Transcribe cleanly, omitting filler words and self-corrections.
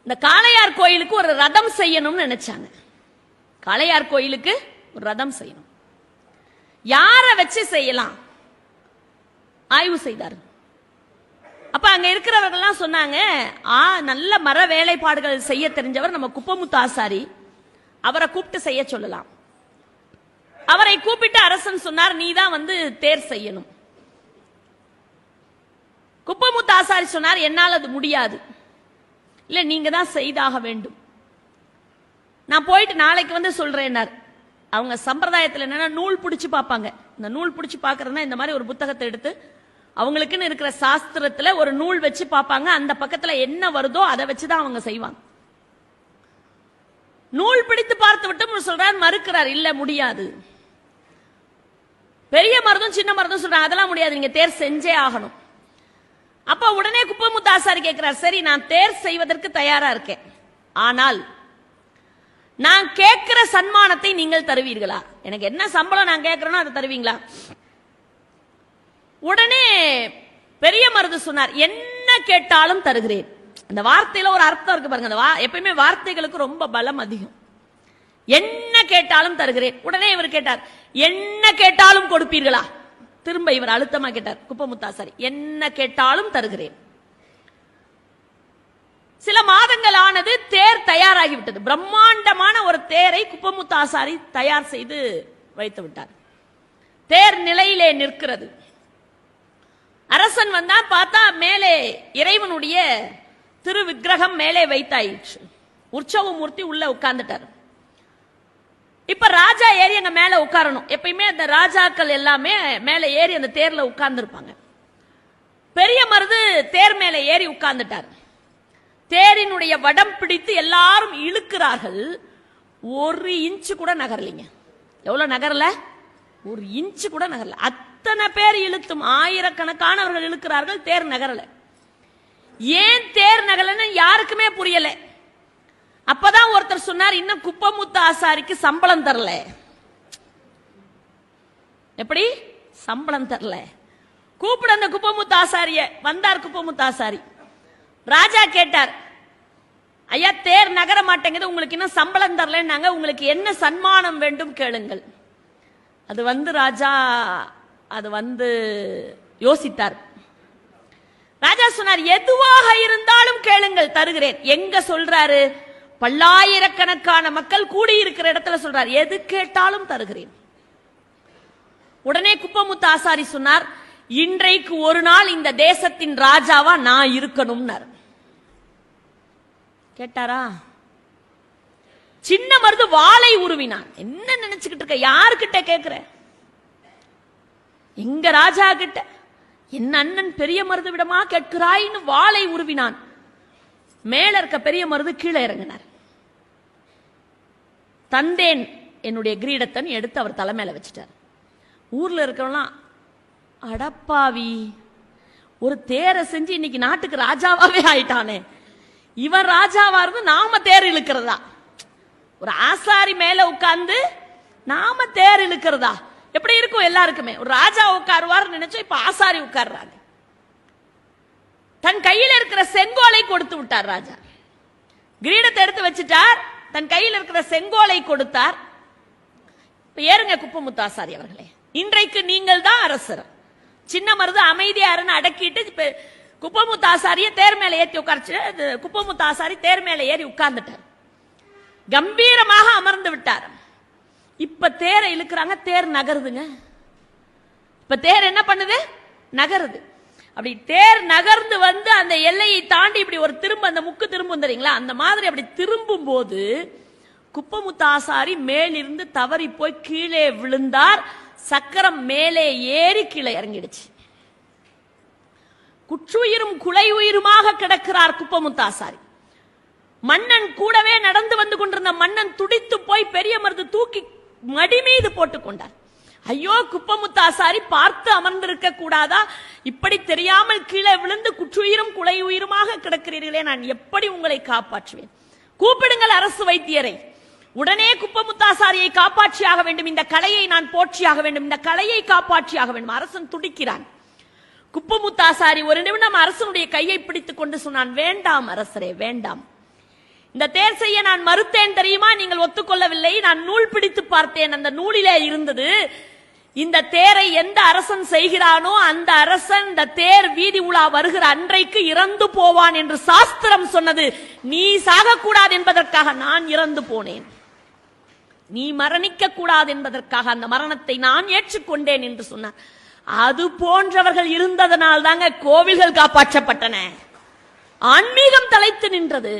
இந்த காளையார் கோயிலுக்கு ஒரு ரதம் செய்யணும்னு நினைச்சாங்க. காளையார் கோயிலுக்கு ஒரு ரதம் செய்யணும். யார வச்சு செய்யலாம் ஆய்வு செய்தார். அப்ப அங்க இருக்கிறவர்கள் சொன்னாங்க, நல்ல மர வேலைப்பாடுகள் செய்ய தெரிஞ்சவர் நம்ம குப்பமுத்து ஆசாரி, அவரை கூப்பிட்டு செய்ய சொல்லலாம். அவரை கூப்பிட்டு அரசன் சொன்னார், நீதான் தேர் செய்யணும். குப்பமுத்து ஆசாரி சொன்னார், என்னால் அது முடியாது, இல்ல நீங்க தான் செய்தாக வேண்டும். நான் போயிட்டு நாளைக்கு சொல்றேன். அவங்க சம்பிரதாயத்தில் என்னன்னா நூல் பிடிச்சு பார்ப்பாங்க. இந்த நூல் பிடிச்சு பார்க்கறதுனா இந்த மாதிரி ஒரு புத்தகத்தை எடுத்து அவங்களுக்குன்னு இருக்கிற சாஸ்திரத்துல ஒரு நூல் வச்சு பார்ப்பாங்க. அந்த பக்கத்துல என்ன வருதோ அதை வச்சுதான் அவங்க செய்வாங்க. நூல் பிடித்து பார்த்து விட்டு சொல்றார், மறுக்கிறார், இல்ல முடியாது. பெரிய மருதும் சின்ன மருதும் சொல்றாங்க, அதெல்லாம் முடியாது, நீங்க தேர் செஞ்சே ஆகணும். அப்ப உடனே குப்பமுத்து ஆசாரி கேட்கிறார், சரி நான் தேர் செய்வதற்கு தயாரா இருக்கேன், ஆனால் நான் கேட்கிற சன்மானத்தை நீங்கள் தருவீர்களா? எனக்கு என்ன சம்பளம் நான் கேட்கிறேனோ அதை தருவீங்களா? உடனே பெரிய மருது சொன்னார், என்ன கேட்டாலும் தருகிறேன். அந்த வார்த்தையில ஒரு அர்த்தம் இருக்கு பாருங்க. எப்பயுமே வார்த்தைகளுக்கு ரொம்ப பலம் அதிகம். என்ன கேட்டாலும் தருகிறேன். உடனே இவர் கேட்டார், என்ன கேட்டாலும் கொடுப்பீர்களா? திரும்ப இவர் அழுத்தமா கேட்டார் குப்பமுத்தாசாரி, என்ன கேட்டாலும் தருகிறேன். சில மாதங்கள் ஆனது, தேர் தயாராகிவிட்டது. பிரம்மாண்டமான ஒரு தேரை குப்பமுத்தாசாரி தயார் செய்து வைத்து விட்டார். தேர் நிலையிலே நிற்கிறது. அரசன் வந்தான், பார்த்தா மேலே இறைவனுடைய திரு விக்கிரகம் மேலே வைத்தாயிற்று. உற்சவ மூர்த்தி உள்ள உட்கார்ந்துட்டார். இப்ப ராஜா ஏறி அங்க மேல உட்காரணும். எப்பயுமே அந்த ராஜாக்கள் எல்லாமே மேல ஏறி அந்த தேர்ல உட்கார்ந்து இருப்பாங்க. பெரிய மருது தேர் மேல ஏறி உட்கார்ந்துட்டார். தேரினுடைய வடம் பிடித்து எல்லாரும் இழுக்கிறார்கள். ஒரு இன்ச்சு கூட நகரலைங்க. எவ்வளவு நகரல? ஒரு இன்ச்சு கூட நகரல. அத்தனை பேர் இழுத்தும் ஆயிரக்கணக்கானவர்கள் இழுக்கிறார்கள், தேர் நகரல. ஏன் தேர் நகரலன்னு யாருக்குமே புரியல. அப்பதான் ஒருத்தர் சொன்னார், இன்னும் குப்பமுத்து ஆசாரிக்கு சம்பளம் தரல. எப்படி சம்பளம் தரல? கூப்பிட அந்த குப்பமுத்து ஆசாரிய. வந்தார் குப்பமுத்து ஆசாரி. ராஜா கேட்டார், ஐயா தேர் நகர மாட்டேங்குது, உங்களுக்கு இன்னும் சம்பளம் தரலன்னாங்க, உங்களுக்கு என்ன சன்மானம் வேண்டும் கேளுங்கள். அது ராஜா அது யோசித்தார். ராஜா சொன்னார், எதுவாக இருந்தாலும் கேளுங்கள், தருகிறேன். எங்க சொல்றாரு? பல்லாயிரக்கணக்கான மக்கள் கூடியிருக்கிற இடத்துல சொல்றார், எது கேட்டாலும் தருகிறேன். உடனே குப்பமுத்து ஆசாரி சொன்னார், இன்றைக்கு ஒரு நாள் இந்த தேசத்தின் ராஜாவா நான் இருக்கணும்னார். கேட்டாரா? சின்ன மருது வாளை உருவினான். என்ன நினைச்சுக்கிட்டு இருக்க? யாருக்கிட்ட கேட்கிற? எங்க ராஜா கிட்ட. என் அண்ணன் பெரிய மருது விடமா கேட்கிறாய்னு வாளை உருவினான். மேல இருக்க பெரிய மருது கீழே இறங்கினார். தந்தேன் என்னுடைய கிரீடத்தன் எடுத்து அவர் தலைமையில வச்சுட்டார். ஊர்ல இருக்கவங்களாம், அடப்பாவி, ஒரு தேரை செஞ்சு இன்னைக்கு நாட்டுக்கு ராஜாவாவே ஆயிட்டானே, இவன் ராஜாவா இருந்து நாம தேர் இழுக்கிறதா? ஒரு ஆசாரி மேல உட்கார்ந்து நாம தேர் இழுக்கிறதா? எப்படி இருக்கும் எல்லாருக்குமே? ஒரு ராஜா உட்காருவார் நினைச்சோம், இப்ப ஆசாரி உட்கார்றாங்க. தன் கையில் இருக்கிற செங்கோலை கொடுத்து விட்டார் ராஜா. கிரீடத்தை எடுத்து வச்சுட்டார், தன் கையில் இருக்கிற செங்கோலை கொடுத்தார். ஏறுங்க குப்பமுத்து ஆசாரி அவர்களே, இன்றைக்கு நீங்கள் தான் அரசர். சின்ன மருது அமைதியாருன்னு அடக்கிட்டு குப்பமுத்து ஆசாரிய தேர் மேல ஏற்றி உட்கார்ச்சு. குப்பமுத்து ஆசாரி தேர் மேல ஏறி உட்கார்ந்துட்டார். கம்பீரமாக அமர்ந்து விட்டார். இப்ப தேரை இழுக்கிறாங்க, தேர் நகருதுங்க. இப்ப தேர் என்ன பண்ணுது? நகருது. அப்படி தேர் நகர்ந்து அந்த எல்லையை தாண்டி இப்படி ஒரு திரும்ப, அந்த முக்கு திரும்பும் தெரியுங்களா, அந்த மாதிரி அப்படி திரும்பும் போது குப்பமுத்து ஆசாரி மேலிருந்து தவறி போய் கீழே விழுந்தார். சக்கரம் மேலே ஏறி கீழே இறங்கிடுச்சு. குற்றுயிரும் குலை உயிருமாக கிடக்கிறார் குப்பமுத்து ஆசாரி. மன்னன் கூடவே நடந்து வந்து கொண்டிருந்த மன்னன் துடித்து போய் பெரிய மருது தூக்கி மடி மீது போட்டுக் கொண்டார். ஐயோ, குப்பமுத்து ஆசாரி பார்த்து அமர்ந்திருக்க கூடாதா? இப்படி தெரியாமல் கீழே விழுந்து குற்றுயிரும் குலை உயிருமாக கிடக்கிறீர்களே, நான் எப்படி உங்களை காப்பாற்றுவேன்? கூப்பிடுங்கள் அரசு வைத்தியரை. உடனே குப்பமுத்து ஆசாரியை காப்பாற்றியாக வேண்டும். இந்த கலையை நான் போற்றியாக வேண்டும். இந்த கலையை காப்பாற்றியாக வேண்டும். அரசன் துடிக்கிறான். குப்பமுத்து ஆசாரி ஒரு நிமிடம் அரசனுடைய கையை பிடித்துக் கொண்டு சொன்னான், வேண்டாம் அரசரே, வேண்டாம். இந்த தேர் செய்ய நான் மறுத்தேன் தெரியுமா? நீங்கள் ஒத்துக்கொள்ளவில்லை. நான் நூல் பிடித்து பார்த்தேன். அந்த நூலிலே இருந்தது, இந்த தேரை எந்த அரசன் செய்கிறானோ அந்த அரசன் இந்த தேர் வீதி உலா வருகிற அன்றைக்கு இறந்து போவான் என்று சாஸ்திரம் சொன்னது. நீ சாகக்கூடாது என்பதற்காக நான் இறந்து போனேன். நீ மரணிக்க கூடாது என்பதற்காக அந்த மரணத்தை நான் ஏற்றுக்கொண்டேன் என்று சொன்னார். அது போன்றவர்கள் இருந்ததனால் தாங்க கோவில்கள் காப்பாற்றப்பட்டன, ஆன்மீகம் தலைத்து நின்றது.